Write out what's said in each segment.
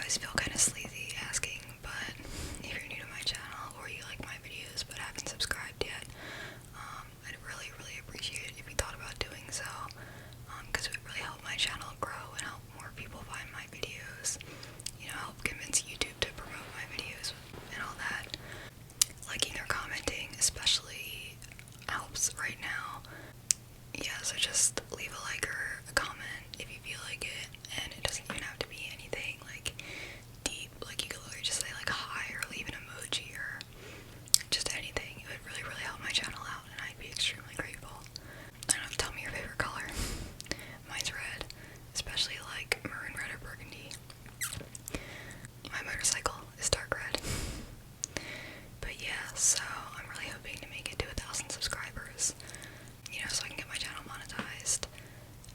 always feel kind of sleazy asking, but if you're new to my channel or you like my videos but haven't subscribed yet, I'd really, really appreciate it if you thought about doing so, because it would really help my channel grow and help more people find my videos, help convince YouTube to promote my videos and all that. Liking or commenting especially helps right now. Yeah, so just leave a like or a comment if you feel like it, and it doesn't even have to be anything like deep, like you could literally just say like hi or leave an emoji or just anything. It would really, really help my channel out and I'd be extremely grateful. I don't know, tell me your favorite color. Mine's red, especially like maroon red or burgundy. My motorcycle is dark red. But yeah, so I'm really hoping to make it to 1,000 subscribers, so I can get my channel monetized.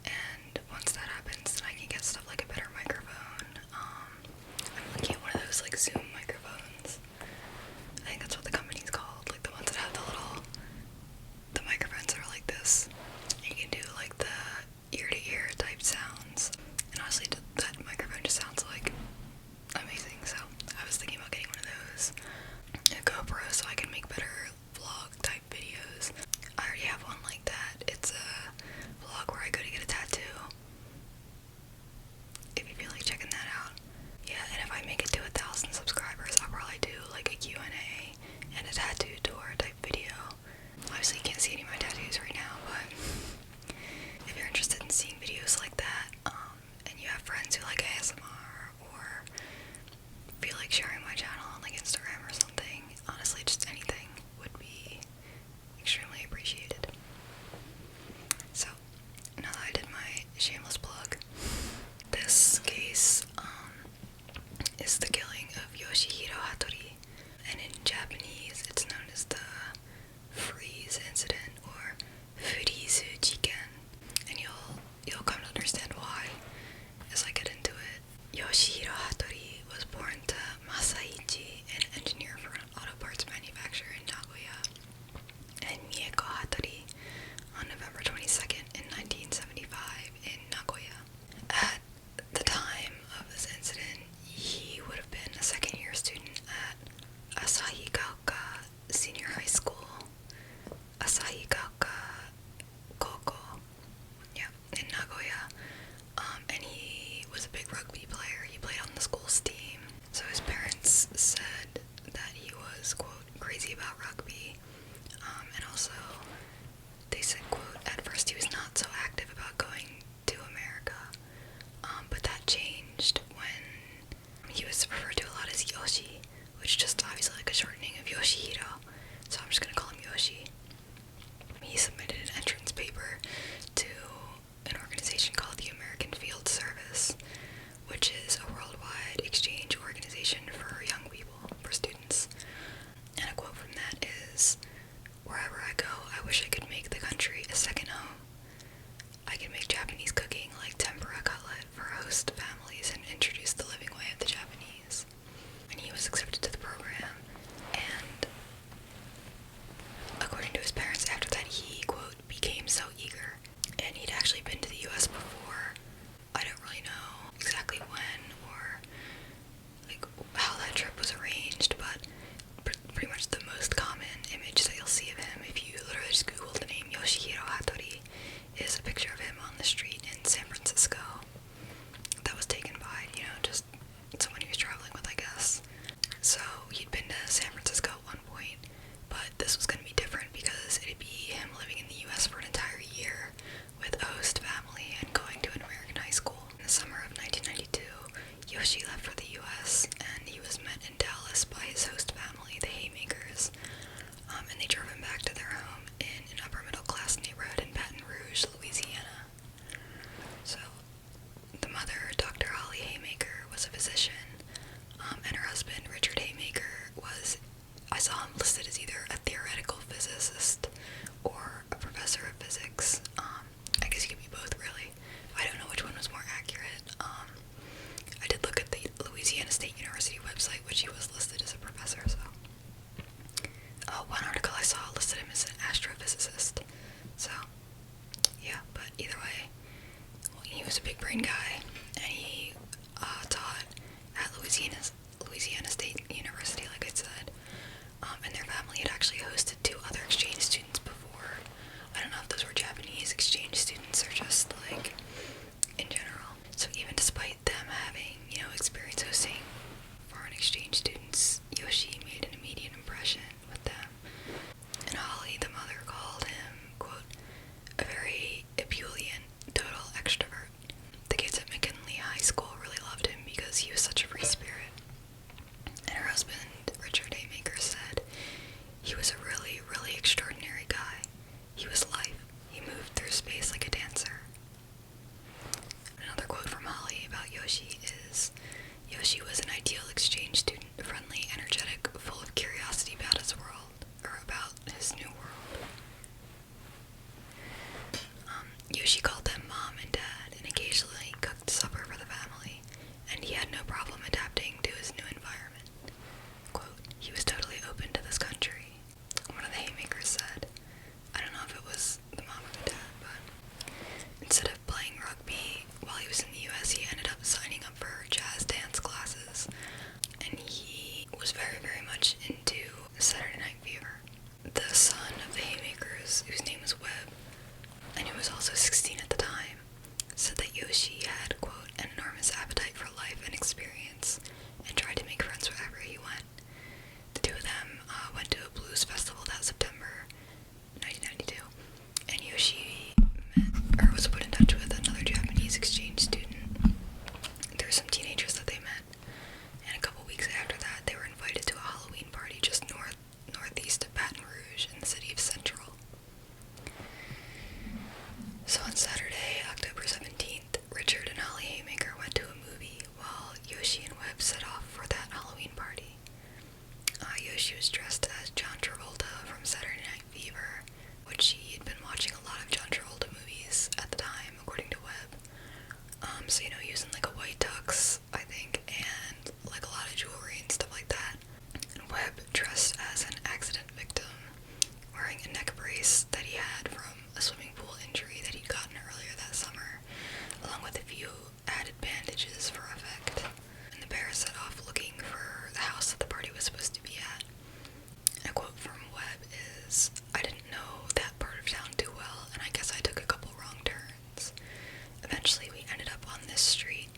And once that happens, then I can get stuff like a better microphone. I'm looking at one of those like Zoom microphones. I think that's what the company's called, like the ones that have the microphones that are like this. You can do like the ear-to-ear type sounds. And honestly, that microphone just sounds like amazing. So I was thinking about getting one of those. A GoPro so I can make better vlog type videos. I already have one like that. It's a vlog where I go to get a tattoo. If you feel like checking that out. Yeah, and if I make it to 1,000 subscribers, I'll probably do like a Q&A and a tattoo tour type video. Obviously you can't see any of my tattoos right now, but if you're interested in seeing videos like that, and you have friends who like ASMR or feel like sharing my channel on like Instagram or something, honestly just anything would be extremely appreciated. So now that I did my shameless plug, this case is the killing of Yoshihiro Hattori, and in Japanese it's known as the freeze incident or furizu jiken, and you'll come to understand why as I get into it. Yoshihiro Hattori was born to Masaichi, an engineer for an auto parts manufacturer in Nagoya, and Mieko Hattori on November 22nd in 1975 in Nagoya. At the time of this incident, he would have been a second-year student at Asahigaoka Senior High School, Asahigaoka Koko, in Nagoya, and he was a big rugby player. He played on the school's team. So his parents said that he was, quote, crazy about rugby, and also they said, quote, at first he was not so active about going to America, but that changed when he was referred to a lot as Yoshi, which is just obviously like a shortening of Yoshihiro, so I'm just gonna call him Yoshi. He submitted an entrance paper to an organization called the American Field Service, which is a worldwide exchange organization for young people, for students. And a quote from that is, "Wherever I go, I wish I could make the country a second home. I can make Japanese cooking like tempura cutlet for host families and introduce the living way of the Japanese." And he was accepted to the program, and according to his parents, after that he, quote, became so eager. And he'd actually been to the US before. I don't really know exactly when or like how that trip was arranged, but pretty much the most common image that you'll see of him if you literally just Google the name Yoshihiro Hattori is a picture of him on the street in San Francisco that was taken by, just someone he was traveling with, I guess. So he'd been to San Francisco at one point, but this was going to be different because it'd be him living in the US for an entire year with a host family and going to an American high school. In the summer of 1992, Yoshi left for the US, and he was met in Dallas by his host family, the Haymakers, and they drove him back to their home in an upper-middle-class neighborhood in Baton Rouge, Louisiana. So, the mother, Dr. Holly Haymaker, was a physician, and her husband, Richard Haymaker, I saw him listed as either a theoretical physicist or a professor of physics. I guess he could be both, really. I don't know which one was more accurate. I did look at the Louisiana State University website, which he was listed as a professor, so. One article I saw listed him as an astrophysicist. So, yeah, but either way, he was a big brain guy, and he taught at Louisiana Louisiana State University, like I said. And their family had actually hosted 2 other exchange students before. I don't know if those were Japanese exchange students or just, like, in general. So even despite them having, experience hosting foreign exchange students, Yoshi made an immediate impression with them. And Holly, the mother, called him, quote, a very ebullient, total extrovert. The kids at McKinley High School really loved him because he was such a free spirit. And her husband, Richard Haymaker, said he was a really, really extraordinary guy. He was life. He moved through space like a dancer. Another quote from Holly about Yoshi is, Yoshi was an ideal exchange student, friendly, energetic, full of curiosity about his world, or about his new world. Yoshi called them mom and dad, and occasionally cooked supper for the family, and he had no problem adapting to his new environment. Quote, he was totally open to this country. One of the Haymakers said, I don't know if it was the mom or the dad, but instead of playing rugby while he was in the US, he ended up signing up for jazz dance classes, and he was very, very much into Saturday Night Fever. The son of the Haymakers, whose name was Webb, and who was also 16 at the time, said that Yoshi had, quote, an enormous appetite for life and experience, and tried to make friends wherever he went. The 2 of them went to a blues festival that September 1992, and Yoshi was put in touch with another Japanese exchange student. There were some teenagers that they met, and a couple weeks after that, they were invited to a Halloween party just northeast of Baton Rouge in the city of Central. So on Saturday, October 17th, Richard and Holly Haymaker went to a movie while Yoshi and Webb set off for that Halloween party. Yoshi was dressed as John Travolta from Saturday Night Fever, which he had been watching a lot of John Travolta movies at the time, according to Webb. So, using like a white tux, I think, and like a lot of jewelry and stuff like that. And Webb dressed as an accident victim, wearing a neck brace that he had from a swimming pool injury that he'd gotten earlier that summer, along with a few added bandages for effect. And the pair set off looking for the house that the party was supposed to be at. A quote from Webb is, I didn't know that part of town too well, and I guess I took a couple wrong turns. Eventually we ended up on this street.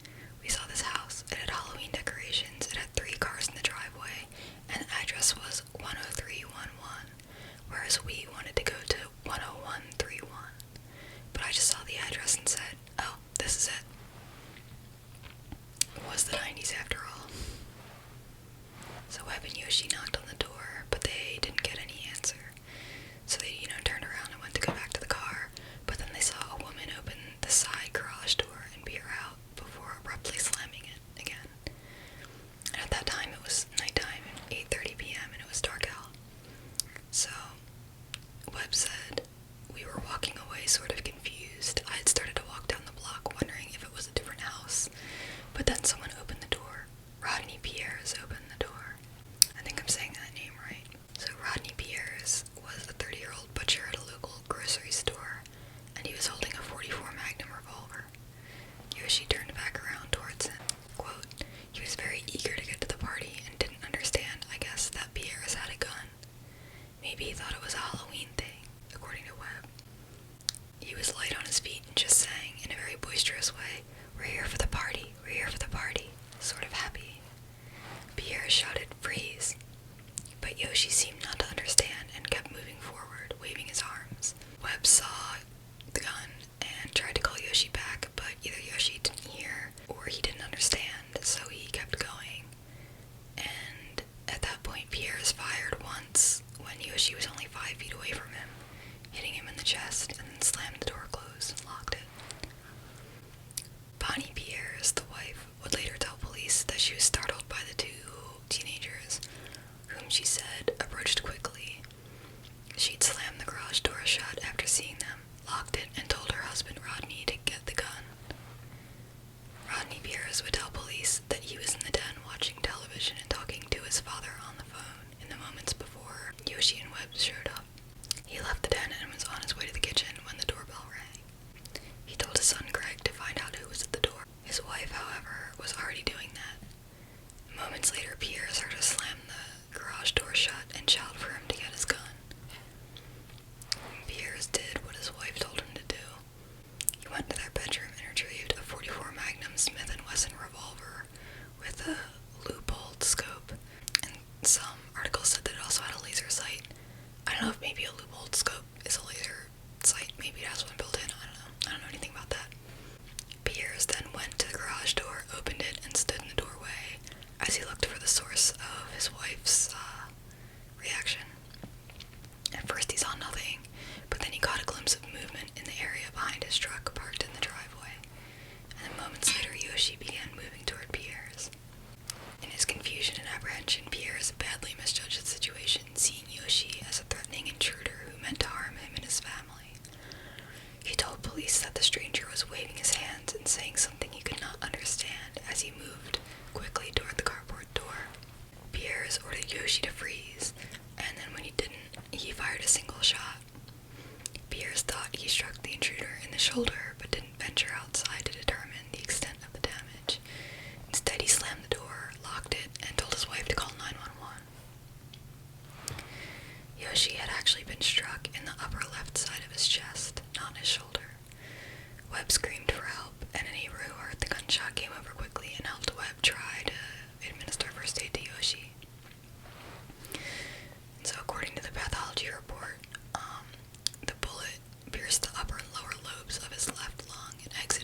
We saw this house. It had Halloween decorations. It had 3 cars in the driveway, and the address was 10311, whereas we wanted to go to 10131. But I just saw the address and said, oh, this is it. It was the 90s after all. So Webb and Yoshi knocked on the door, but they didn't get any answer. So they, turned around and went to go back to the car, but then they saw a woman open the side garage door and peer out before abruptly slamming it again. And at that time it was nighttime, 8:30 p.m., and it was dark out. So Webb said, we were walking away sort of confused. I had started to walk down the block wondering if it was a different house, but then someone opened the door. Rodney Pierres opened the door. I think I'm saying that name right. So Rodney Pierres was a 30-year-old butcher at a local grocery store, and he was holding a .44 Magnum revolver. Yoshi turned back around towards him. Quote, he was very eager to get to the party and didn't understand, I guess, that Pierres had a gun. Maybe he thought it was a Halloween thing, according to Webb. He was light on his feet and just sang, in a very boisterous way, we're here for the party, we're here for the party, sort of happy. Pierre shouted, freeze. But Yoshi seemed not to understand and kept moving forward, waving his arms. Webb saw the gun and tried to call Yoshi back, but either Yoshi didn't hear or he didn't understand, so he kept going. And at that point, Pierre's fired once when Yoshi was only 5 feet away from him, hitting him in the chest, and then slammed the door closed and locked it. Bonnie Pierres, the wife, would later tell police that she was startled by the 2 teenagers Moments later, Pierre started to slam the garage door shut and shout for him to get his gun. Pierre did what his wife told him to do. He went to their bedroom and retrieved a .44 Magnum Smith & Wesson revolver with a loop-holed scope, and some articles said that it also had a laser sight. I don't know if maybe a loop-holed scope is a laser sight. Maybe it has one built in. I don't know. I don't know anything about that. Piers then went to the garage door, opened it, and stood in the doorway as he looked for the source of his wife's reaction. At first he saw nothing, but then he caught a glimpse of movement in the area behind his truck parked in the driveway, and then moments later Yoshi began moving toward Piers. In his confusion and apprehension, Piers badly misjudged the situation, seeing Yoshi as a threatening intruder who meant to harm him and his family. He told police that the stranger was waving his hands and saying something he could not understand as he moved quickly toward the carport door. Piers ordered Yoshi to freeze, and then when he didn't, he fired a single shot. Piers thought he struck the intruder in the shoulder, but didn't venture outside to determine the extent of the damage. Instead, he slammed the door, locked it, and told his wife to call 911. Yoshi had actually been struck in the upper left side of his chest, not his shoulder. Webb screamed for help, and a neighbor who heard the gunshot came over quickly and helped Webb try to administer first aid to Yoshi. And so according to the pathology report, the bullet pierced the upper and lower lobes of his left lung and exited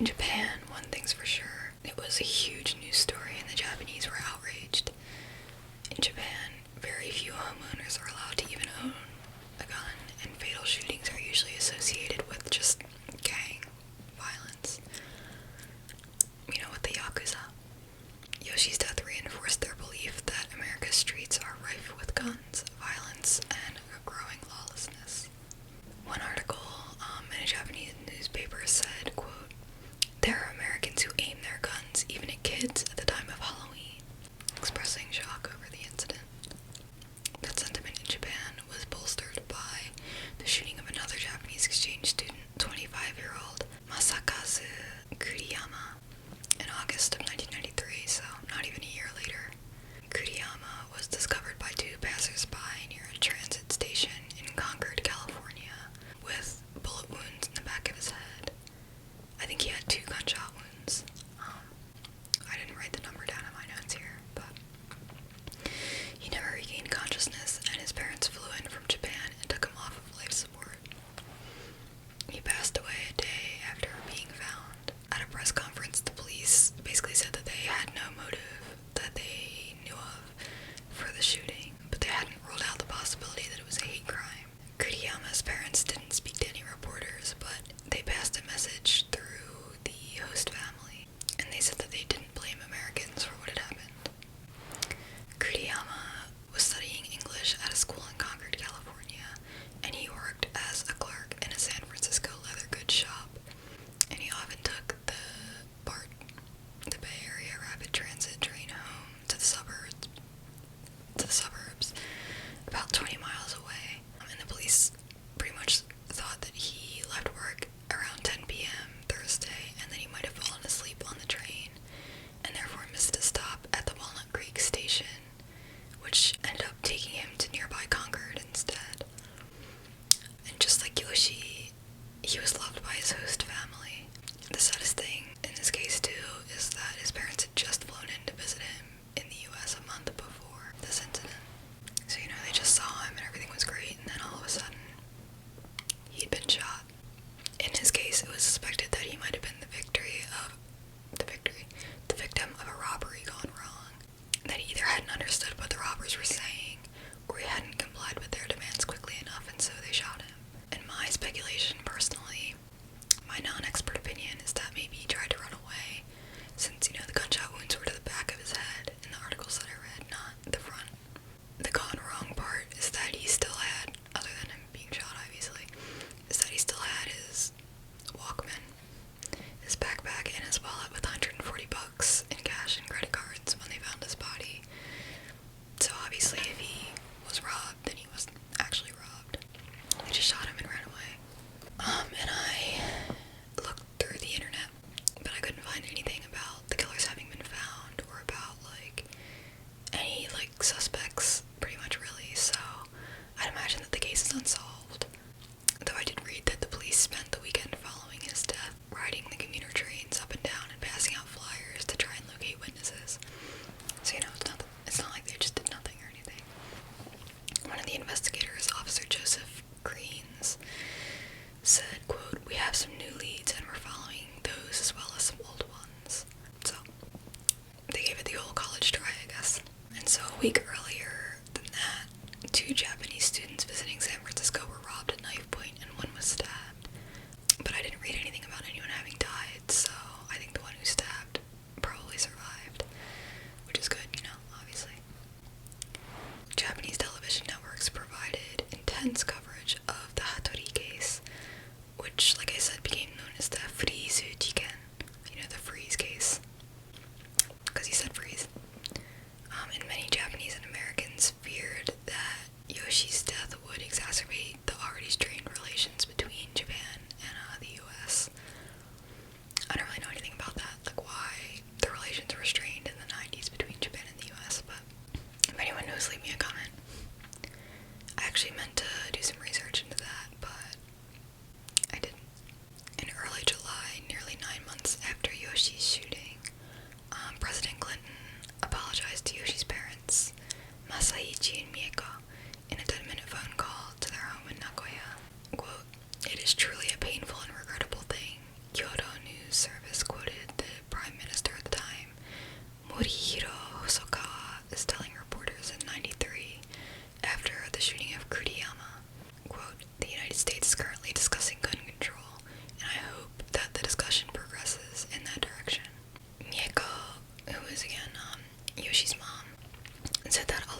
In Japan, one thing's for sure, it was a huge news story and the Japanese were outraged. In Japan, very few homeowners are allowed to even own a gun, and fatal shootings are usually associated with just gang violence. You know, with the Yakuza. Yoshi's death reinforced their belief that America's streets are rife with guns, violence, and a growing lawlessness. One article in a Japanese newspaper said, quote, "There are Americans who aim their guns even at kids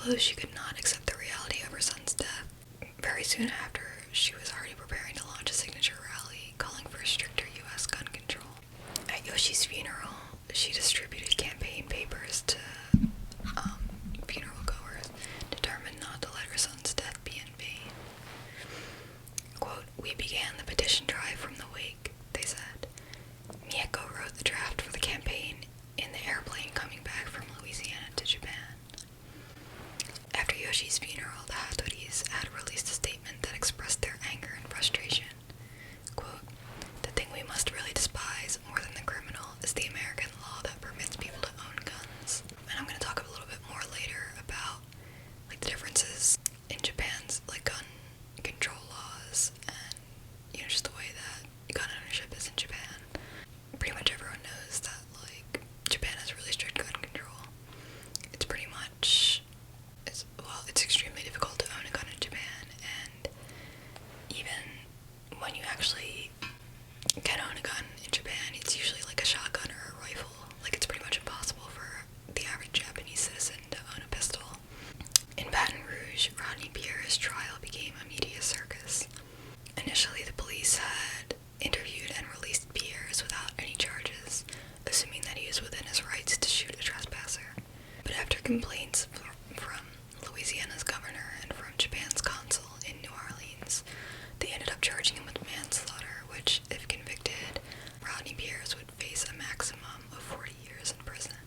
Although she could not accept the reality of her son's death, very soon after, she was already preparing to launch a signature rally calling for stricter U.S. gun control. At Yoshi's funeral, she distributed campaign papers to funeral goers, determined not to let her son's death be in vain. Quote, "We began the petition drive from the wake," they said. Mieko wrote the draft for the campaign in the airplane coming back from Louisiana to Japan. After Yoshi's funeral, the Hattoris had released a statement that expressed their anger and frustration. Quote, "The thing we must really despise more than the criminal is the American law that permits people to own guns." And I'm going to talk a little bit more later about like the differences in Japan's like gun control laws and just the way that gun ownership is in Japan. Pretty much everyone knows that like Japan has really strict gun control. It's pretty much it's extremely difficult to own a gun in Japan, and even when you actually can own a gun in Japan, it's usually like a shotgun or a rifle. Like it's pretty much impossible for the average Japanese citizen to own a pistol. In Baton Rouge, Rodney Pierre's trial became a media circus. Initially, the police had interviewed and released Pierre's without any charges, assuming that he was within his rights to shoot a trespasser. But after complaints from Louisiana's governor and from Japan's consul in New Orleans, they ended up charging him with manslaughter, which, if convicted, Rodney Pierre's would face a maximum of 40 years in prison.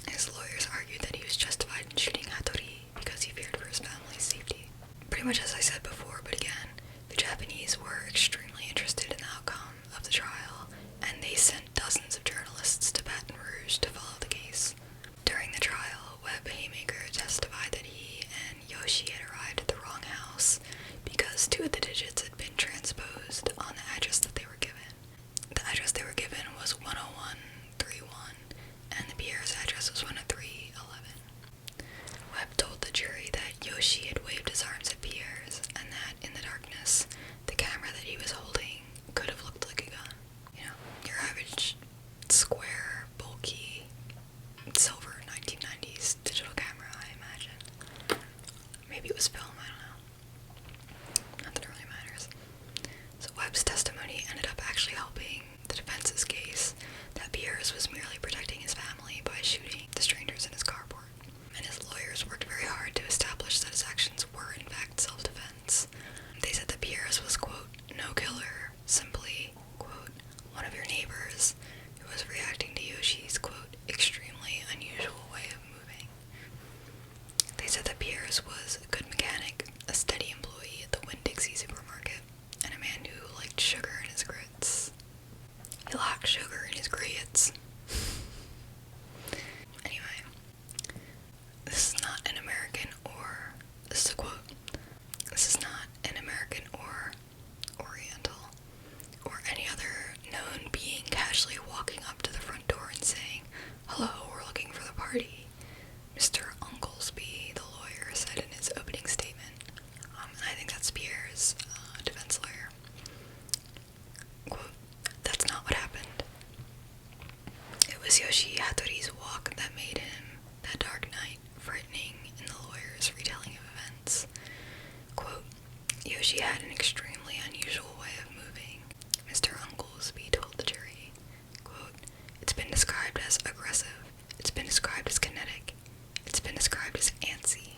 His lawyers argued that he was justified in shooting Hattori because he feared for his family's safety. Pretty much as I said before, but again, the Japanese were extremely interested in the outcome of the trial, and they sent dozens of journalists to Baton Rouge to follow the case. During the trial, Webb Haymaker testified that he and Yoshi had arrived at the wrong house because 2 of the digits had been transposed on the address that they were given. The address they were given was 10131, and the Pierre's address was 10311. Webb told the jury that Yoshi had waved his arms at Pierre's, and that in the darkness, the camera that he was holding could have looked like a gun. Your average square, bulky, silver 1990s digital camera, I imagine. Maybe it was film, I don't know. Not that it really matters. So Webb's testimony ended up actually helping the defense's case that Pierre's was merely protecting his family by shooting the strangers in his carport. And his lawyers worked very hard to establish that his actions were in fact self-defense. They said that Pierre's was, quote, "no killer, simply, quote, one of your neighbors who was reacting to Yoshi's, quote, extremely unusual way of moving." They said that Pierre's was a good mechanic, a steady employee at the Winn-Dixie supermarket, and a man who liked sugar in his grits. He lacked sugar in his grits. Anyway, this is not an American or, this is a quote, "This is not an American or Oriental or any other known being casually walking up to the front door and saying, 'Hello, we're looking for the party,'" Mr. Unglesby, the lawyer, said in his opening statement. And I think that's Pierre's defense lawyer. Quote, "That's not what happened. It was Yoshi Hattori's walk that made him, that dark night, frightening in the lawyer's retelling of events. Quote, Yoshi had an extremely unusual way of moving," Mr. Unglesby told the jury. Quote, "It's been described as aggressive. It's been described as kinetic. It's been described as antsy.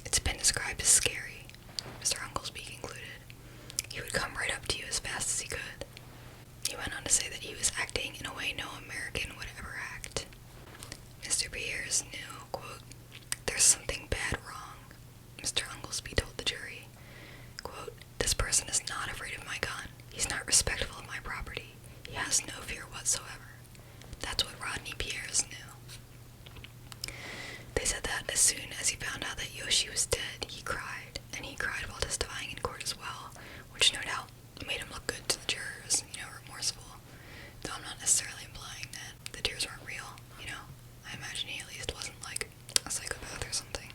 It's been described as scary," Mr. Unglesby concluded. "He would come right up to you as fast as he could." He went on to say that he was acting in a way no American would ever act. Mr. Pierre's knew, quote, "There's something bad wrong," Mr. Unglesby told the jury. Quote, "This person is not afraid of my gun. He's not respectful of my property. He has no fear whatsoever." That's what Rodney Pierre's knew. They said that as soon as he found out that Yoshi was dead, he cried, and he cried while testifying in court as well, which no doubt made him look good to the jurors, remorseful. Though I'm not necessarily implying that the tears weren't real, I imagine he at least wasn't like a psychopath or something.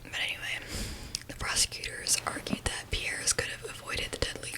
But anyway, the prosecutors argued that Pierre's could have avoided the deadly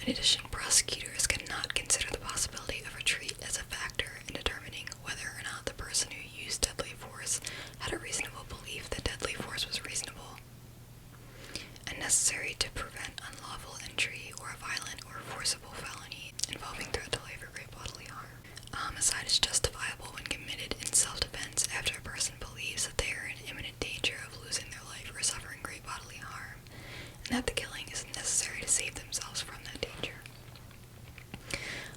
In addition, prosecutors cannot consider the possibility of retreat as a factor in determining whether or not the person who used deadly force had a reasonable belief that deadly force was reasonable and necessary to prevent unlawful entry or a violent or forcible felony involving threat to life or great bodily harm. Homicide is justifiable when committed in self-defense after a person believes that they are in imminent danger of losing their life or suffering great bodily harm, and that the killing is necessary to save themselves from that danger.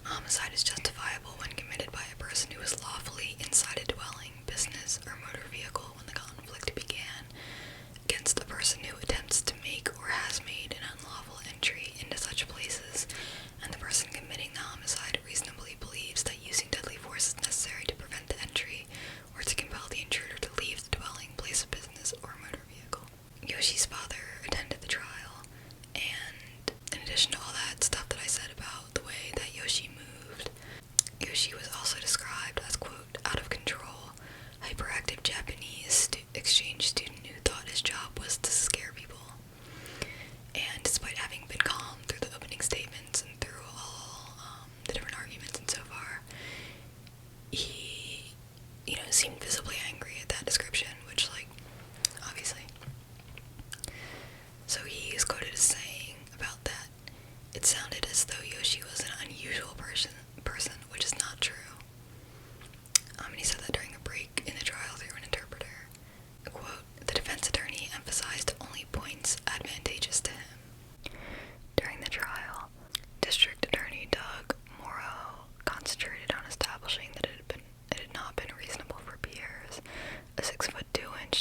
Homicide is justifiable when committed by a person who was lawfully inside a dwelling, business, or motor vehicle when the conflict began, against a person who attempts to make or has made an unlawful entry into such places, and the person committing the homicide reasonably believes that using deadly force is necessary to prevent the entry or to compel the intruder to leave the dwelling, place of business, or motor vehicle. Yoshi's father attended the trial, and in addition to all that stuff that I said about the way that Yoshi moved, Yoshi was also described as, quote, out of control, hyperactive Japanese exchange student who thought his job was to scare people. And despite having been calm through the opening statements and through all the different arguments and so far, he, seemed visibly angry at that description, which, obviously. So he is quoted as saying about that, it sounded as though Yoshi was an unusual person, which is not true. And he said that during a break in the trial through an interpreter. Quote, the defense attorney emphasized only points advantageous to him. During the trial, District Attorney Doug Morrow concentrated on establishing that it had not been reasonable for Pierre's, a 6'2"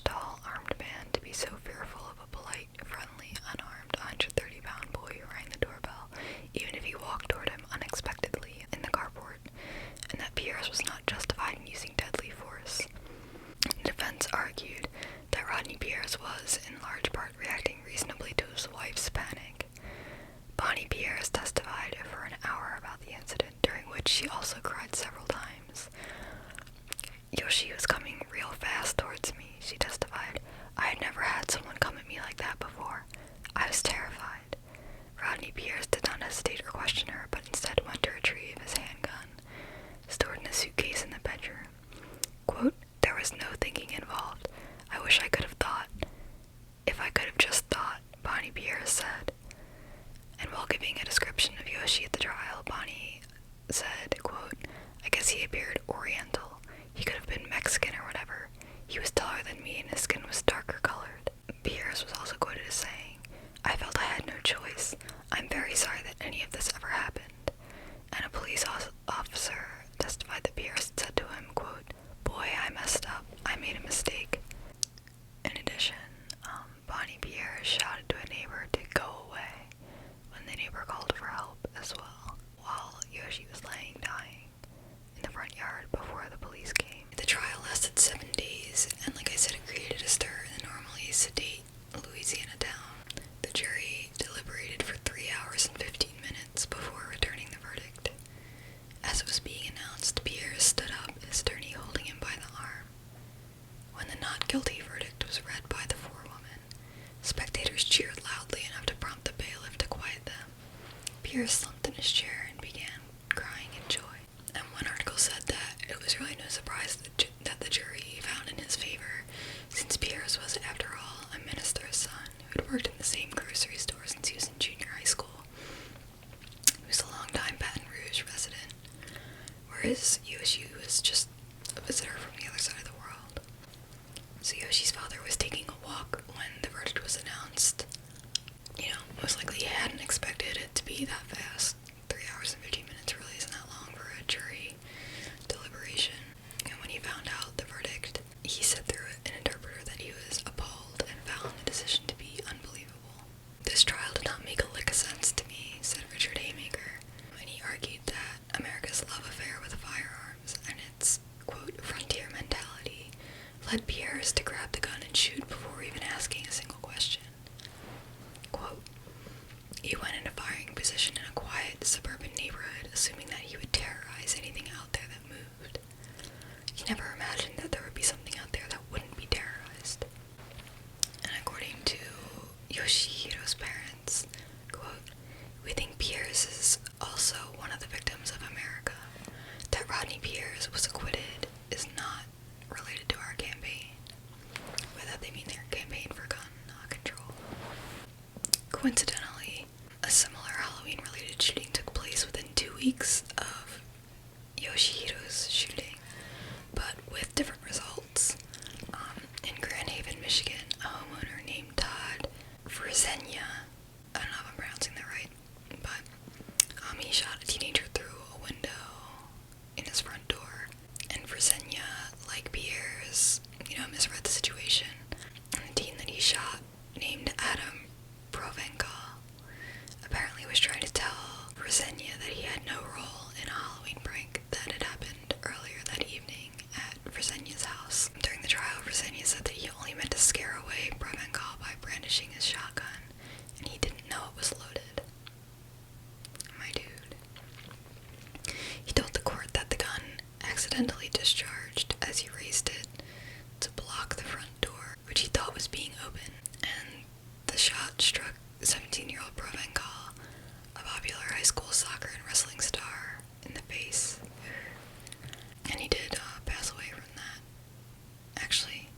tall armed man, to be so fearful of a polite, friendly, unarmed, 130-pound boy who rang the doorbell, even if he walked toward him unexpectedly in the carport, and that Pierre's was not justified in using deadly force. The defense argued that Rodney Pierre's was, in large part, reacting reasonably to his wife's panic. Bonnie Pierre's testified for an hour about the incident, during which she also cried several times. Yoshi was coming real fast towards me, she testified. I had never had someone come at me like that before. I was terrified. Rodney Pierre's did not hesitate or question her, but instead went to retrieve his handgun, stored in a suitcase in the bedroom. Quote, there was no thinking involved. I wish I could have thought. If I could have just thought, Bonnie Pierre said. And while giving a description of Yoshi at the trial, Bonnie said, quote, I guess he appeared oriental. He could have been Mexican or whatever. He was taller than me and his skin was darker colored. Pierce was also quoted as saying, I felt I had no choice. I'm very sorry that any of this ever happened. And a police officer testified that Pierce said to him, quote, boy, I messed up. I made a mistake. In addition, Bonnie Pierre shouted to a neighbor to go away when the neighbor called for help as well, while Yoshi was laying dying in the front yard before the police came. The trial lasted 7 days, and like I said, it created a stir in the normally sedate Louisiana town. The jury deliberated for 3 hours and 15 minutes before returning the verdict. As it was being announced, Pierre stood up, his attorney holding him by the arm. When the not guilty verdict was read by the forewoman, spectators cheered loudly enough to prompt the bailiff to quiet them. Pierre slumped in his chair and began crying in joy. And one article said that it was really no surprise that the jury found in his favor, since Pierre's was, after all, a minister's son who had worked in the same grocery store since he was in junior high school. He was a long-time Baton Rouge resident, whereas Yoshi was just a visitor from the other side of the world. So Yoshi's father was taking a walk when the verdict was announced. Most likely he hadn't expected it to be that fast. 3 hours and 15 minutes really isn't that long for a jury deliberation. And when he found out the verdict, he said through an interpreter that he was appalled and found the decision to be unbelievable. This trial did not make a lick of sense to me, said Richard Haymaker, and he argued that America's love affair with firearms and its, quote, frontier mentality led Pierre's to grab the gun and shoot before even asking a single question. Quote, he went into firing position in a quiet suburban neighborhood, assuming that he would terrorize anything out there that moved. He never imagined that there would be something out there that wouldn't be terrorized. And according to Yoshihiro's parents, quote, we think Pierre's is A similar Halloween-related shooting took place within 2 weeks of Yoshihiro's shooting, but with different results. In Grand Haven, Michigan, a homeowner named Todd Fresenia, I don't know if I'm pronouncing that right, but he shot a teenager through a window in his front door. And Fresenia, like Pierre's, misread the situation. And the teen that he shot, named Adam Provencal, apparently was trying to tell Fresenia that he had no role in a Halloween prank that had happened earlier that evening at Fresenia's house. During the trial, Fresenia said that he only meant to scare away Provencal by brandishing his shotgun, and he didn't know it was loaded. My dude. He told the court that the gun accidentally discharged as he raised it to block the front door, which he thought was being open, and the shot struck 17-year-old Provencal, a popular high school soccer and wrestling star, in the face. And he did pass away from that. Actually,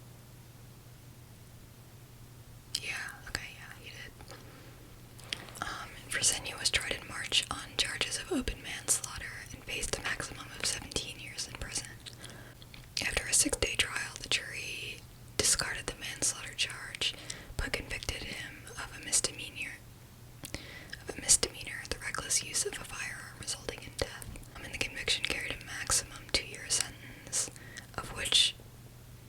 he did. Fresenia was tried in March on charges of open manslaughter and faced a maximum of 17 years in prison. After a 6-day trial, the jury discarded the manslaughter charge, but convicted him of a misdemeanor, the reckless use of a firearm resulting in death. And the conviction carried a maximum 2-year sentence, of which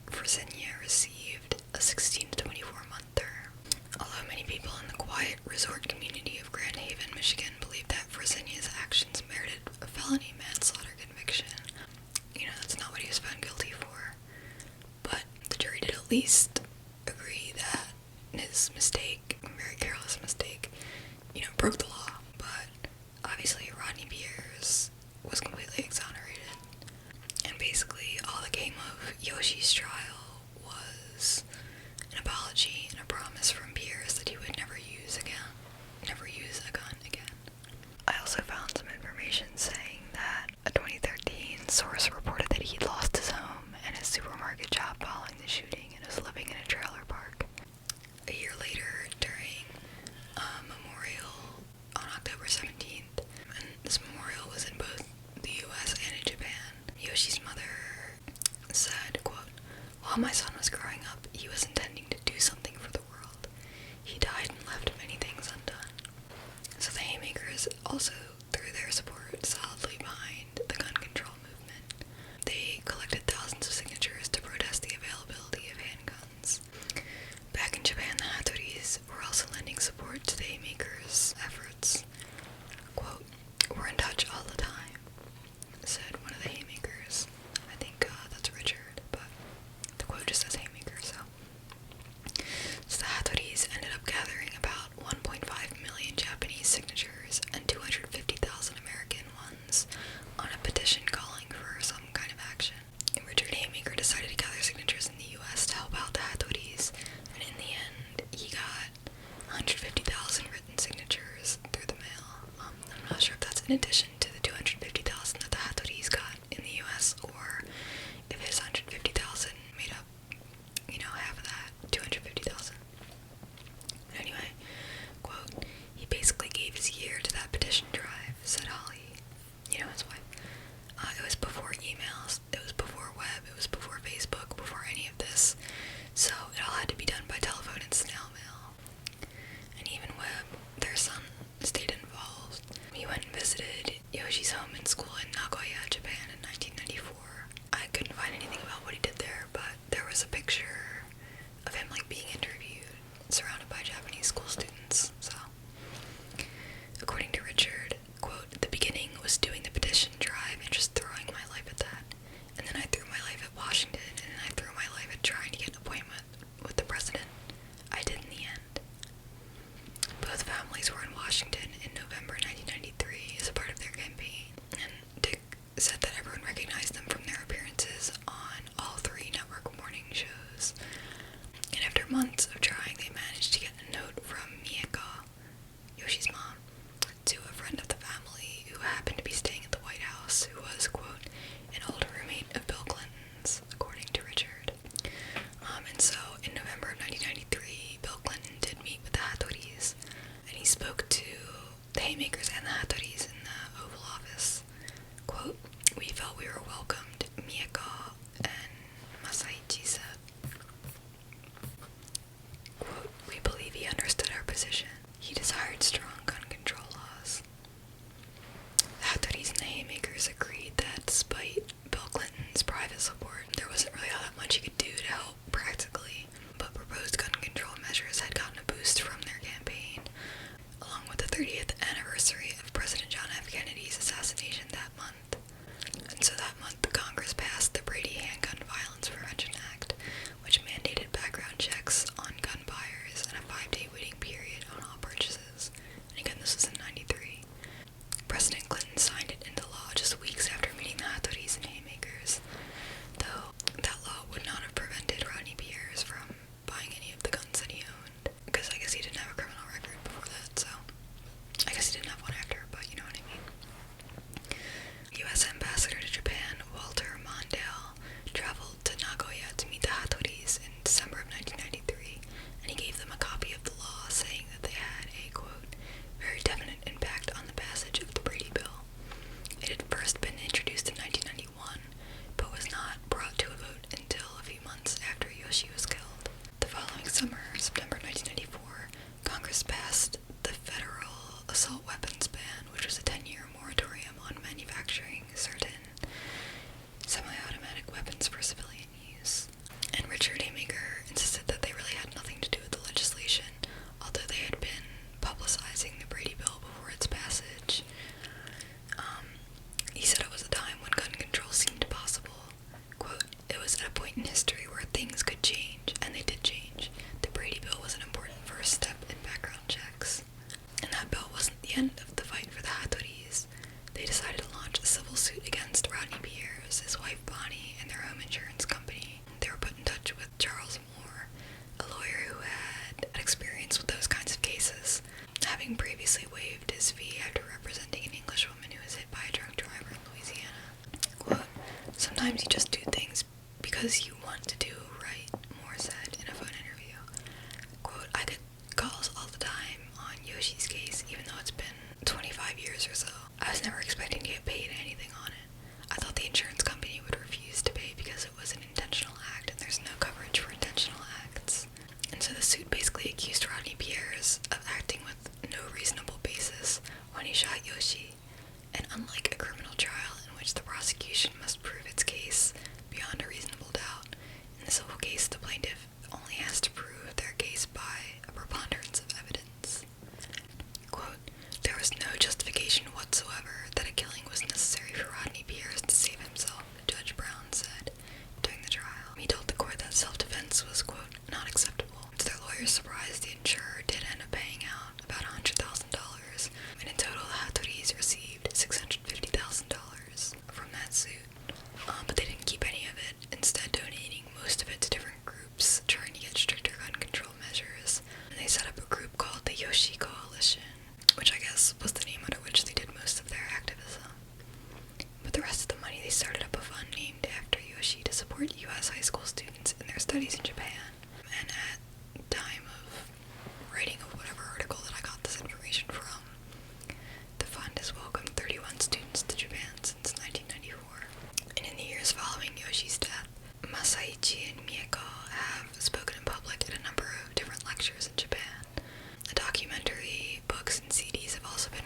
Fresenia received a 16 to 24-month term. Although many people in the quiet resort community of Grand Haven, Michigan, believe that Fresenia's actions merited a felony manslaughter conviction, that's not what he was found guilty for. But the jury did at least agree that his mistake, a very careless mistake, broke the law. But obviously Rodney Pierre's was completely exonerated. And basically all that came of Yoshi's trial was an apology and a promise from Pierre's that he would never use a gun again. I also found some information saying that a 2013 source reported that he'd lost his home and his supermarket job following the shooting and was living in a trailer park. A year later, during a memorial on October 17th, and this memorial was in both the US and in Japan, Yoshi's mother said, quote, "While my son was growing up, he was intending to do something for the world. He died and left many things undone." So the Haymakers also threw their support solidly behind the gun control movement. They collected thousands of signatures to protest the availability of handguns. Back in Japan, the Hattoris were also lending support to the Haymakers' efforts. Quote, "We're in touch all the time," said one of the Haymakers. I think that's Richard, but the quote just says Haymaker, so the Hattoris ended up gathering about 1.5 million Japanese signatures and 250,000 American ones on a petition calling for some kind of action. And Richard Haymaker decided to gather signatures in the US to help out the Hattoris, and in the end, he got 150,000 written signatures through the mail. I'm not sure if that's in addition to the 250,000 that the Hattoris got in the US, or if his 150,000 made up, half of that, 250,000. But anyway, quote, "He basically gave his year to that petition drive," said Holly, his wife. It was before emails, it was before web, it was before Facebook, before any of this, so it all had to be done by telephone and snail mail. And even Webb, their son, stayed involved. He went and visited Haymakers and the Hattoris in the Oval Office. Quote, "We felt we were welcomed," Miyako and Masaichi said. Quote, "We believe he understood our position. He desired strong gun control laws." The Hattoris and the Haymakers agreed that despite Bill Clinton's private support, there wasn't really all that much he could do to help practically, but proposed gun control measures had gotten a boost from their campaign, along with the 30th anniversary of President John F. Kennedy's assassination that month. And so that month, Congress passed the Brady Handgun Violence Prevention Act, which mandated background checks on gun buyers and a 5-day waiting period on all purchases. And again, this was in '93. President Clinton signed it into law just weeks after meeting the Hattoris and Haymakers, though that law would not have prevented Rodney Pierce from buying any of the guns that he owned, because I guess he didn't have a criminal record before that, so I guess he didn't have one after, but you know what I mean. U.S. Ambassador to Japan, Walter Mondale, traveled to Nagoya to meet the Hattoris in December of 1993, and he gave them a copy of the law, saying that they had a, quote, "very definite impact on the passage of the Brady Bill. It had first been introduced in 1991, but was not brought to a vote until a few months after Yoshi was killed." The following summer, September 1994, Congress passed the Federal Assault Weapons Ban, which was a 10-year moratorium on manufacturing certain semi-automatic weapons for civilian use. And Richard Haymaker insisted that they really had nothing to do with the legislation, although they had been publicizing the Brady Bill before its passage. He said it was a time when gun control seemed possible. Quote, "It was at a point in history where things could change, and they did change. The Brady Bill was an important first step in background checks." And that bill wasn't the end of the fight for the Hattoris. They decided to launch a civil suit against Rodney Pierce, his wife Bonnie, and their home insurance company. They were put in touch with Charles Moore, a lawyer who had experience with those kinds of cases, having previously waived his fee after representing an Englishwoman who was hit by a drunk driver in Louisiana. Quote, "Sometimes you just do things because you want to do right," Moore said in a phone interview. Quote, "I get calls all the time on Yoshi's case, even though it's been 25 years or so. I was never expecting to get paid anything on it. I thought the insurance company would refuse to pay because it was an intentional act, and there's no coverage for intentional acts." And so the suit basically accused Rodney Pierce of acting with no reasonable basis when he shot Yoshi. And unlike a criminal trial in which the prosecution must prove its case beyond a reasonable doubt, in the civil case the plaintiff only has to prove their case by a preponderance of evidence. Quote, "There was no justification whatsoever that a killing was necessary for Rodney Pierce to save himself," Judge Brown said during the trial. He told the court that self-defense was, quote, "not acceptable." To their lawyer's surprise, the insurer did end up paying out about $100,000, and in total the Hattoris received $650,000 from that suit. But they didn't keep any of it, instead donating most of it to different groups trying to get stricter gun control measures. And they set up a group called the Yoshi Coalition, which I guess was the name under which they did most of their activism. With the rest of the money, they started up a fund named after Yoshi to support U.S. high school students in their studies in Japan. And at the time of writing of whatever article that I got this information from, the fund has welcomed 31 students to Japan since 1994. And in the years following Yoshi's death, Masaichi and Miyako have spoken in public at a number of different lectures in Japan. A documentary, books, and CDs have also been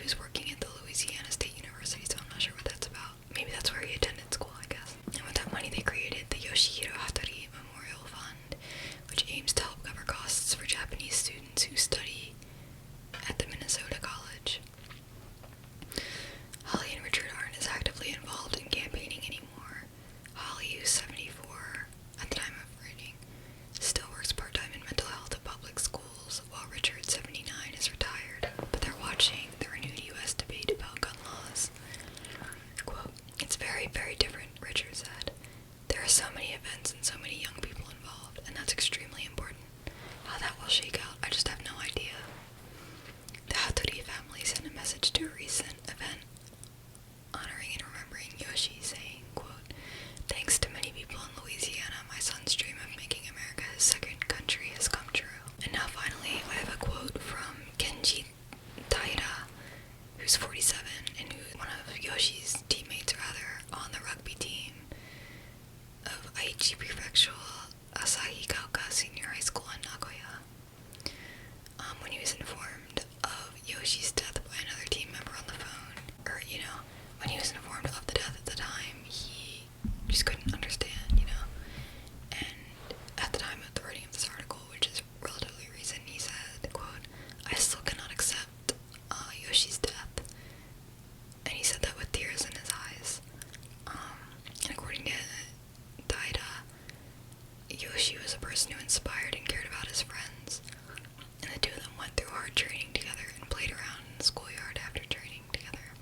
was working at the Louisiana State University, so I'm not sure what that's about. Maybe that's where he attended school, I guess. And with that money, they created the Yoshihiro Hattori Memorial Fund, which aims to help cover costs for Japanese students who study at the Minnesota College. Holly and Richard aren't as actively involved in campaigning anymore. Holly, who's 74 at the time of writing, still works part-time in mental health at public schools, while Richard, 79, is retired, but they're watching the renewed U.S. debate about gun laws. Quote, "It's very, very different," Richard said. "There are so many events and so many young people involved, and that's extremely important. How that will shake out, I just have no idea." The Hattori family sent a message to a recent event honoring and remembering Yoshi, saying, quote, "Thanks to many people in Louisiana, my son's dream of making America his second country has come true." And now finally, I have a quote from Kenji Taira, who's 47 and who's one of Yoshi's teammates, on the rugby team of Aichi Prefectural Asahikaoka Senior High School in Nagoya. When he was informed of Yoshi's death by another team member on the phone, when he was informed of the death at the time, he just couldn't understand, And at the time of the writing of this article, which is relatively recent, he said, quote, "I still cannot accept Yoshi's death." And he said that with tears in his eyes. And according to Daida, Yoshi was a person who inspired and cared about his friends. And the two of them went through hard training together and played around in the schoolyard after training together.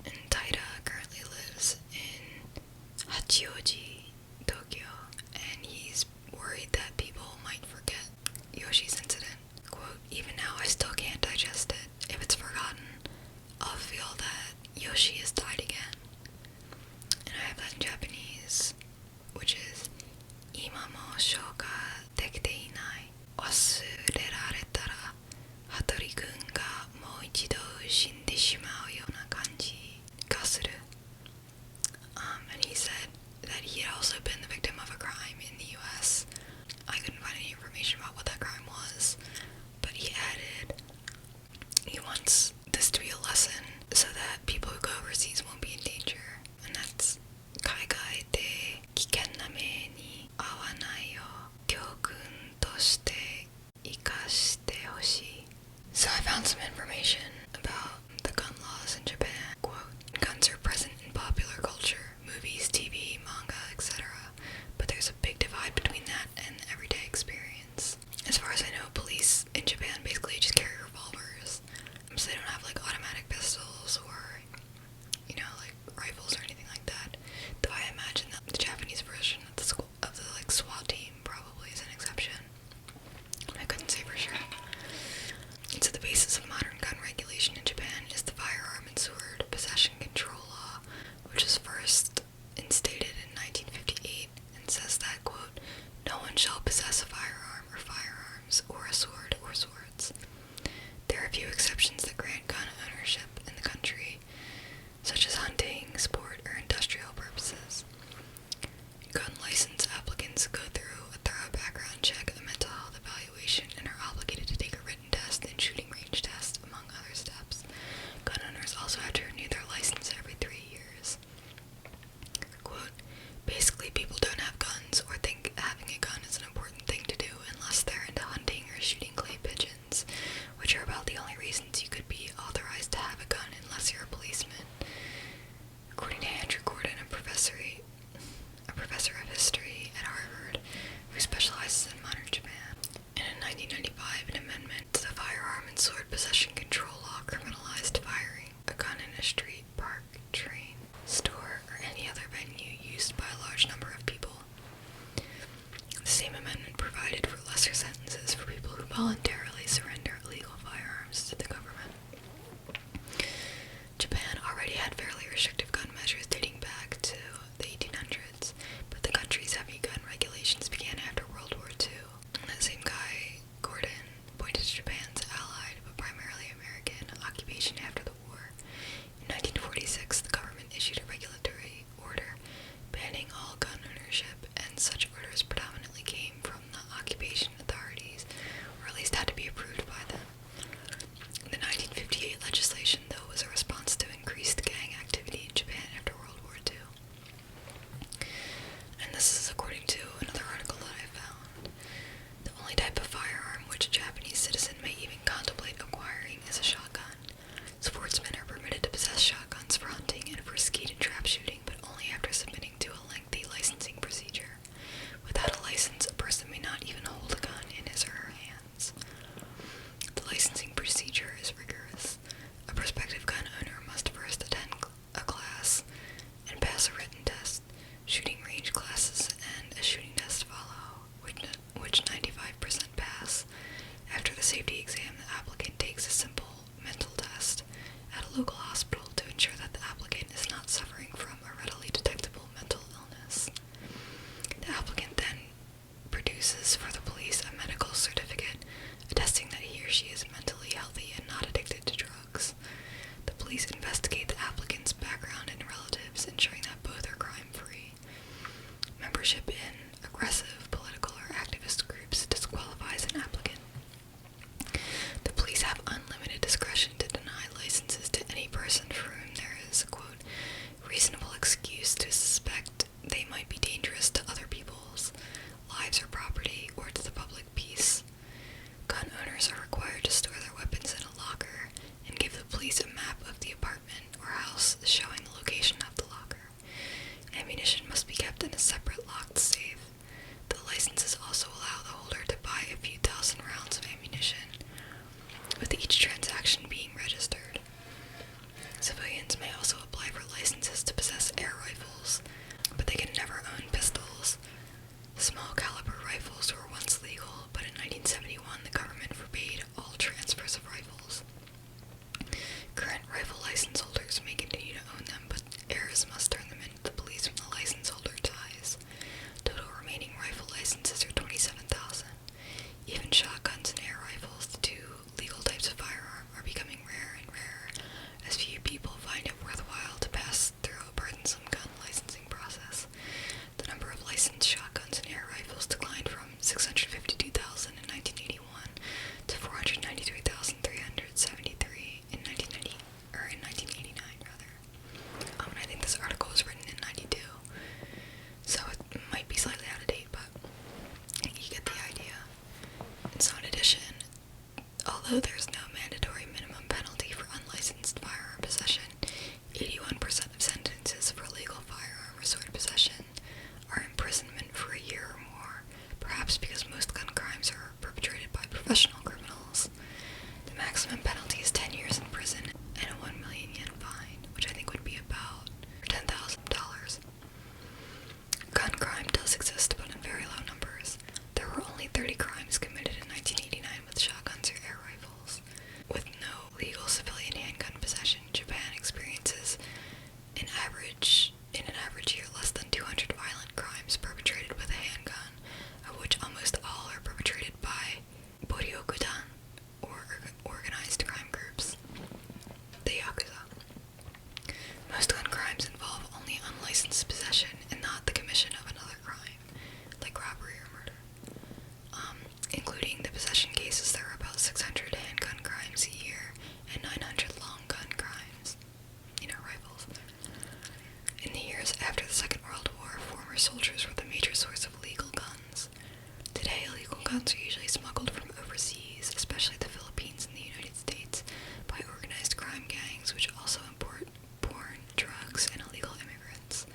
And Taida currently lives in Hachioji, Tokyo, and he's worried that people might forget Yoshi's incident. Quote, "Even now I still can't digest it. If it's forgotten, I'll feel that Yoshi has died again." And I have that in Japanese, which is, "Ima mo shouka dekite inai. Wasurerareta Hattori-kun ga mou ichido shinde shimau yona kanji ga suru." And he said that he had also been the victim of a crime in the US. I couldn't find any information about what that crime was, but he added he wants this to be a lesson so that people who go overseas won't be in danger. And that's "Kaigai de kiken na me ni awanai yo kyokun toshite ikashite hoshii." So I found some information about the gun laws in Japan. Quote, "Guns are present in popular culture, movies, TV, manga, etc. But there's a big divide between that and the everyday experience. As far as I know, police in Japan basically just carry revolvers. So they don't have like automatic pistols or, like rifles or anything like that. Though I imagine that the Japanese version of the SWAT team probably is an exception. I couldn't say for sure. And so the basis of modern gun regulation in Japan is the Firearm and Sword Possession Control Law, which was first instated in 1958 and says that, quote, "No one shall possess a firearm or firearms or a sword or swords." There are a few exceptions that grant gun ownership in the country, such as hunting, sport, or industrial purposes. Gun license applicants go through a thorough background check, a mental health evaluation, and are obligated to take a written test and shooting range test, among other steps. Gun owners also have to renew their license every 3 years. Quote, "Basically, people don't have guns or think having a gun is an important thing to do unless they're into hunting or shooting clay pigeons, which are about the only reasons you could with each transaction being registered. Civilians may also apply for licenses to possess air rifles, but they can never own pistols. Small caliber rifles were once legal, but in 1971 the government forbade all transfers of rifles. Current rifle license holders may continue to own them, but heirs must turn them in to the police when the license holder dies. Total remaining rifle licenses are 27,000. Even shotguns and air rifles, the two legal types of firearm, are becoming rarer and rarer, as few people find it worthwhile to pass through a burdensome gun licensing process. The number of licensed shotguns and air rifles declined from 652,000 in 1981 to 493,373 in 1989 rather. And I think this article was written in 92, so it might be slightly out of date, but you get the idea. And so in addition, although there's no mandatory minimum penalty for unlicensed firearm possession, 81% of sentences for illegal firearm or sword possession are imprisonment for a year or more, perhaps because most gun crimes are perpetrated by professional criminals. The maximum penalty is 10 years in prison and a 1 million yen fine, which I think would be about $10,000. Gun crime does exist, but in very low numbers. There were only 30 crimes committed in 1989 with shotguns or air rifles. With no legal civilian handgun possession, Japan experiences in an average year less than 200 violent crimes perpetrated with a handgun, of which almost all are perpetrated by Boryokudan, or organized crime groups, the Yakuza. Most gun crimes involve only unlicensed possession and not the commission of another crime, like robbery or murder. Including the possession cases, there are about 600 handgun crimes a year and 900 long gun crimes, rifles. In the years after the Second World War, former soldiers were the major source of illegal guns. Today, illegal guns are usually smuggled from overseas, especially the Philippines and the United States, by organized crime gangs, which also import foreign drugs and illegal immigrants.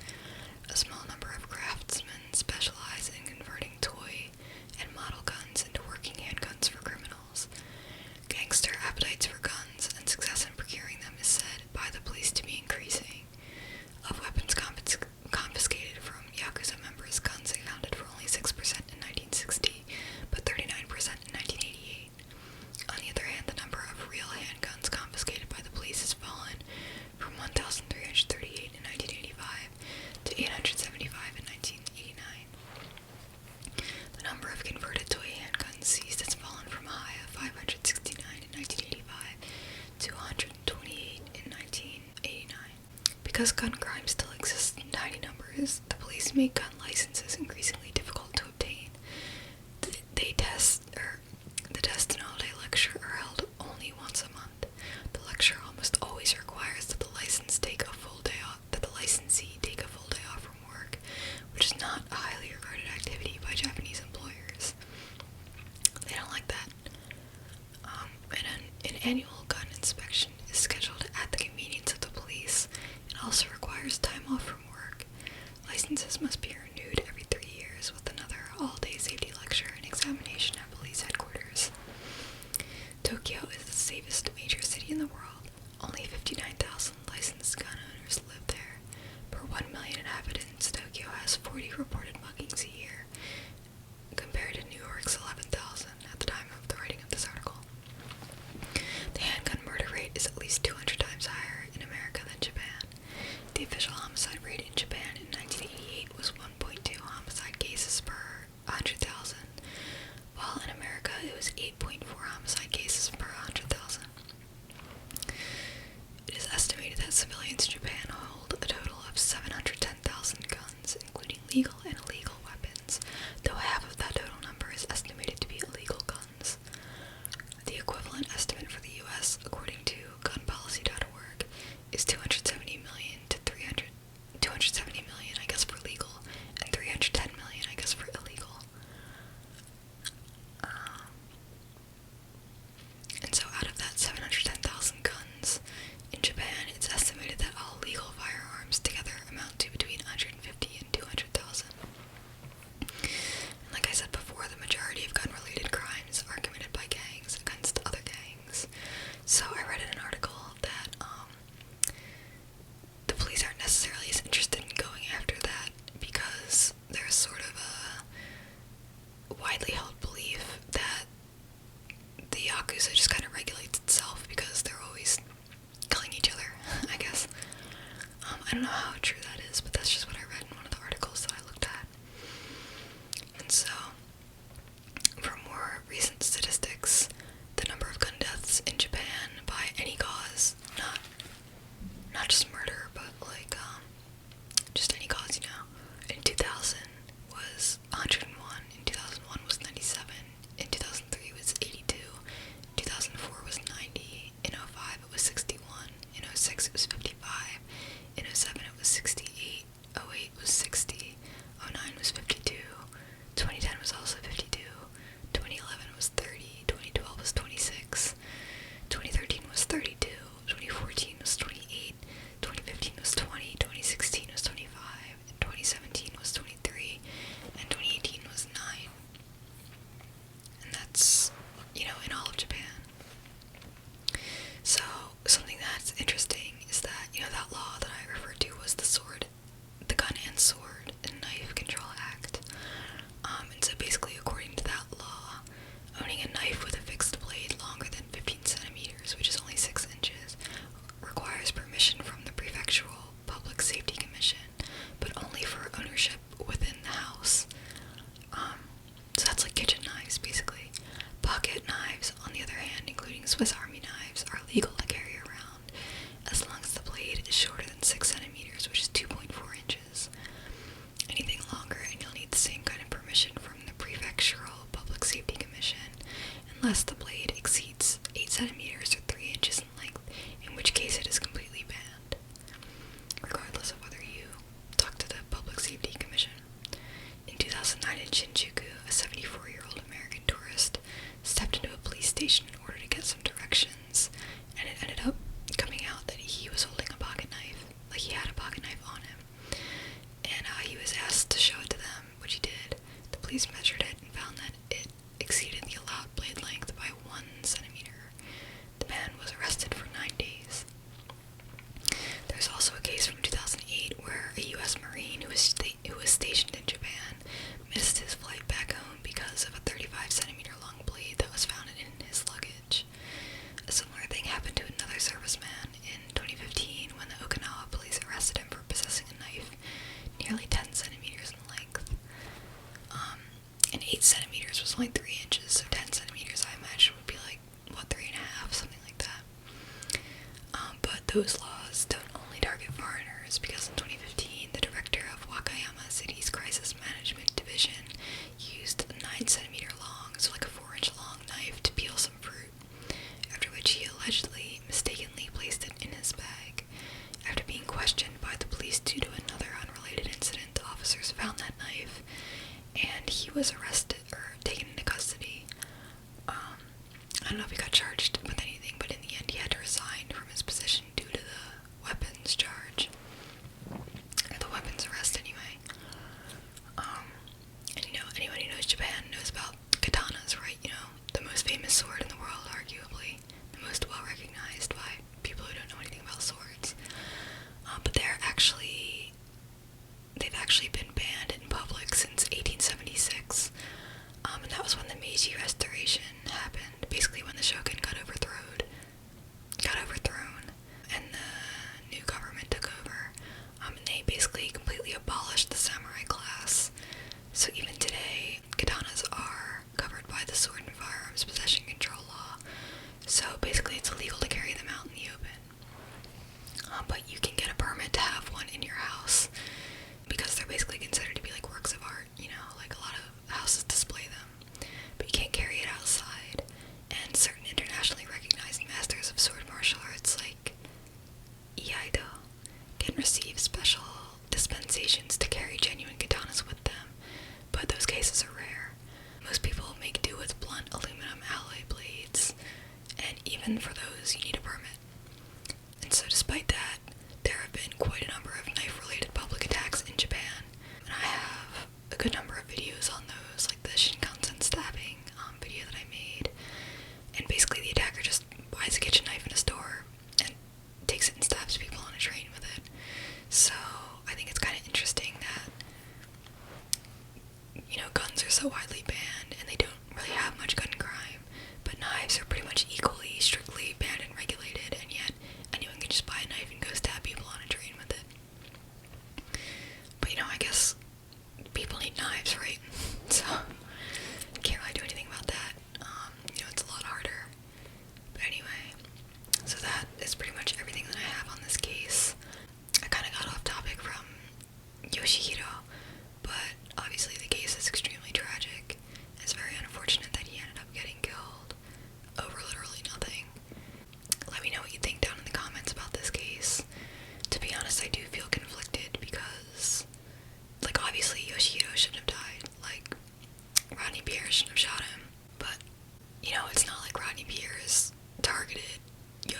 A small number of craftsmen specialize in converting toy and model guns into working handguns for criminals. Gangster appetites for guns and success in procuring them is said by the police to be increasing. Of weapons confiscated from Yakuza members, guns accounted for only 6% in 1960, but 39% in 1988. On the other hand, the number of real handguns confiscated by the police has fallen from 1,338 in 1985 to 875 in 1989. The number of converted toy handguns seized has fallen from a high of 569 in 1985 to 128 in 1989. Because gun crime still exists in tiny numbers, the police make gun licenses increasingly difficult to obtain. The test and all-day lecture are held only once a month. The lecture almost always requires that the licensee take a full day off from work, which is not a highly regarded activity by Japanese employers. They don't like that. An annual gun inspection is scheduled at the convenience of the police. It also requires time off from work. Licenses must be renewed every 3 years, with another all-day safety lecture and examination at police headquarters. Tokyo is the safest major city in the world. Only 59,000 licensed gun owners live there. Per 1 million inhabitants, Tokyo has 40 reported muggings a year, compared to New York's 11,000 at the time of the writing of this article. The handgun don't know how true that is, but that's just what I read in one of the articles that I looked at. And so, for more recent statistics, the number of gun deaths in Japan by any cause, not just murder, but like just any cause, in 2000 was 101, in 2001 was 97, in 2003 was 82, in 2004 was 90, in 05 it was 61, in 06 it was 55, in 07 it was 68, 08 was 60, 09 was 52, 2010 was also 52, 2011 was 30, 2012 was 26, 2013 was 32, 2014 was 28, 2015 was 20, 2016 was 25, 2017 was 23, and 2018 was 9. And that's, in all of Japan. So, something that's interesting is that, that law that I referred to was the Gun and Sword and Knife Control Act. And so basically, according to that law, owning a knife with a fixed blade longer than 15 centimeters, which is only 6 inches, requires permission from the Prefectural Public Safety Commission, but only for ownership within the house. So that's like kitchen knives, basically. Pocket knives, on the other hand, including Swiss Army knives, are legal to carry around as long as the blade is shorter than 6 centimeters, which is 2.4 inches. Anything longer, and you'll need the same kind of permission from the Prefectural Public Safety Commission, unless the blade exceeds 8 centimeters or 3 inches in length, in which case it is completely banned, regardless of whether you talk to the Public Safety Commission. In 2009 in Shinjuku, a 74-year-old American tourist stepped into a police station in order to get some directions, and it ended up coming out that he was holding a pocket knife, like he had a pocket knife on him, and he was asked to show it to them, which he did. The police measured it and found that it exceeded the allowed blade length by 1 centimeter. The man was arrested for 9 days. There's also a case from 2008 where a U.S. Marine who was stationed in Japan missed his flight back home because of a 35 centimeter long blade that was found in his luggage. A similar thing happened to another serviceman in 2015 when the Okinawa police arrested him for possessing a knife nearly 10 centimeters in length. And 8 centimeters was only 3 inches, so 10 centimeters I imagine would be like, 3.5, something like that. But those laws don't only target foreigners, because in 2015, the director of Wakayama City's Crisis Management Division used a 9 centimeter long, so like a 4-inch long knife to peel some fruit, after which he allegedly mistakenly placed it in his bag. After being questioned by the police due to another unrelated incident, the officers found that knife, and he was arrested, or taken into custody. I don't know if he got charged with anything, but in the end he had to resign from his position due to the weapons charge. Or the weapons arrest, anyway. And anyone who knows Japan knows about katanas, right? The most famous sword in the world, arguably. The most well-recognized by people who don't know anything about swords. But they've actually been banned in public since 1876. And that was when the Meiji Restoration happened, basically when the shogun got overthrown, and the new government took over, and they basically completely abolished the samurai class. So even today, katanas are covered by the Sword and Firearms Possession Control Law, so basically it's illegal to carry them out in the open. But you can get a permit to have one in your house, because they're basically considered to be like works of art, like a lot of houses display them, but you can't carry it outside. And certain internationally recognized masters of sword martial arts like Iaido can receive special dispensations to carry genuine katanas with them, but those cases are rare. Most people make do with blunt aluminum alloy blades, and even for those you need a permit. And so despite that, there have been quite a number of knife-related public attacks in Japan, and I have a good number of videos on those, like the Shinkansen stabbing video that I made. And basically the attacker just buys a kitchen knife in a store and takes it and stabs people on a train with it. So I think it's kind of interesting that, guns are so widely banned and they don't really have much gun crime, but knives are pretty much equally strictly banned and regulated, and yet anyone can just buy a knife and go stab people on a train with it.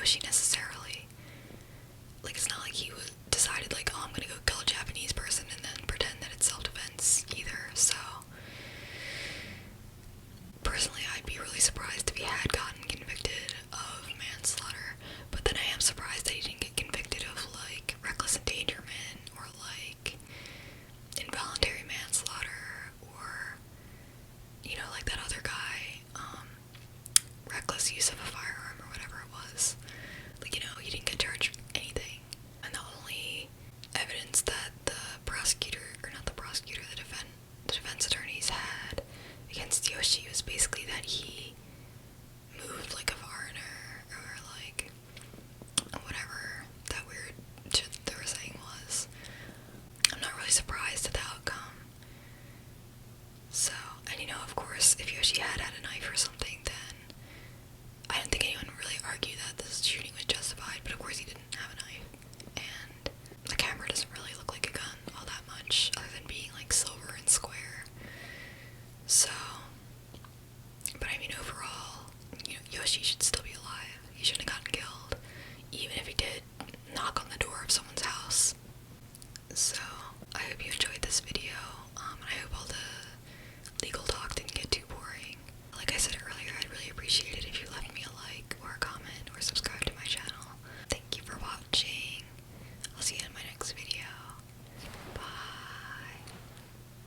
she necessarily